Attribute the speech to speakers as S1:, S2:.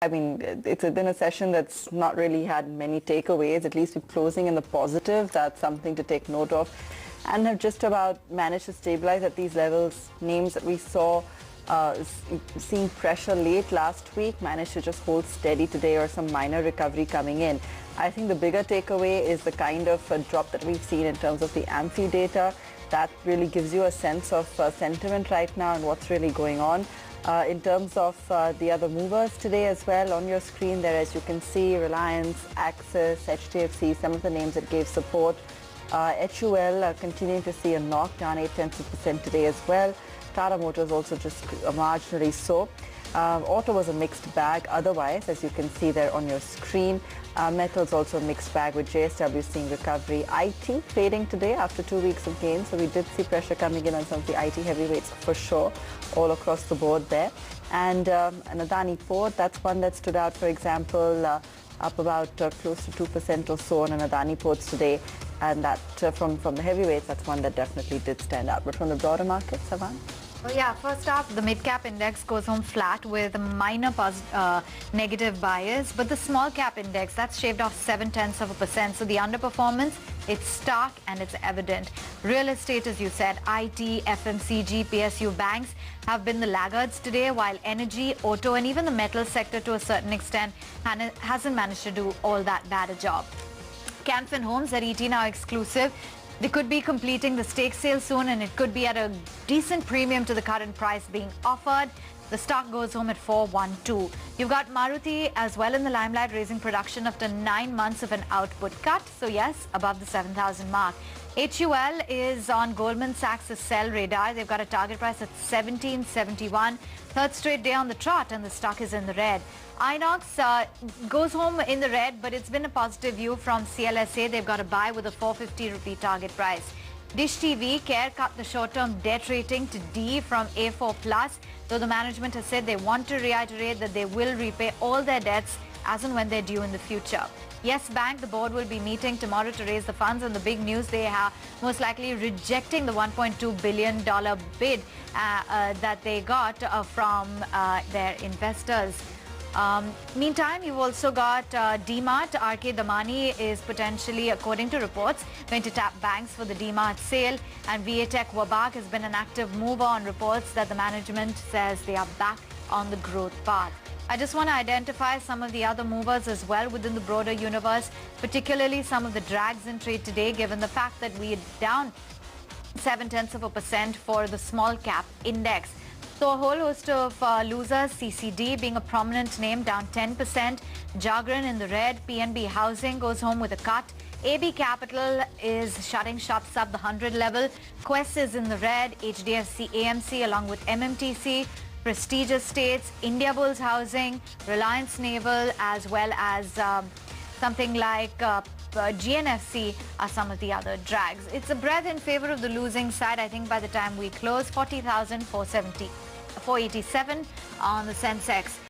S1: I mean, it's been a session that's not really had many takeaways, at least with closing in the positive. That's something to take note of, and have just about managed to stabilize at these levels. Names that we saw seeing pressure late last week managed to just hold steady today, or some minor recovery coming in. I think the bigger takeaway is the kind of drop that we've seen in terms of the AMFI data. That really gives you a sense of sentiment right now and what's really going on. In terms of the other movers today as well, on your screen there, as you can see, Reliance, Axis, HDFC, some of the names that gave support. HUL continuing to see a knock, down 0.8% today as well. Tata Motors also just marginally so. Auto was a mixed bag otherwise, as you can see there on your screen. Metals also a mixed bag, with JSW seeing recovery. IT trading today after 2 weeks of gains, so we did see pressure coming in on some of the IT heavyweights for sure, all across the board there. And Adani Port, that's one that stood out, for example, up about close to 2% or so on an Adani Ports today. And that from the heavyweights, that's one that definitely did stand out. But from the broader market, Savan?
S2: Well, yeah, first up, the mid-cap index goes home flat with minor negative bias, but the small-cap index, that's shaved off 0.7%. So the underperformance, it's stark and it's evident. Real estate, as you said, IT, FMCG, PSU banks have been the laggards today, while energy, auto, and even the metal sector to a certain extent hasn't managed to do all that bad a job. Canfin Homes at ET now exclusive. They could be completing the stake sale soon, and it could be at a decent premium to the current price being offered. The stock goes home at 412. You've got Maruti as well in the limelight, raising production after 9 months of an output cut. So yes, above the 7,000 mark. HUL is on Goldman Sachs' sell radar. They've got a target price at 1771. Third straight day on the trot, and the stock is in the red. Inox goes home in the red, but it's been a positive view from CLSA. They've got a buy with a 450 rupee target price. Dish TV, CARE cut the short-term debt rating to D from A4+, though the management has said they want to reiterate that they will repay all their debts as and when they're due in the future. Yes Bank, the board will be meeting tomorrow to raise the funds, and the big news, they are most likely rejecting the $1.2 billion bid that they got from their investors. Meantime, you've also got DMart. RK Damani is potentially, according to reports, going to tap banks for the DMart sale. And VATech Wabag has been an active mover on reports that the management says they are back on the growth path. I just want to identify some of the other movers as well within the broader universe, particularly some of the drags in trade today, given the fact that we are down 0.7% for the small cap index. So a whole host of losers, CCD being a prominent name, down 10%. Jagran in the red. PNB Housing goes home with a cut. AB Capital is shutting shop sub the 100 level. Quest is in the red. HDFC AMC along with MMTC. Prestige Estates, Indiabulls Housing, Reliance Naval, as well as something like GNFC are some of the other drags. It's a breath in favor of the losing side. I think by the time we close, 40,487 on the Sensex.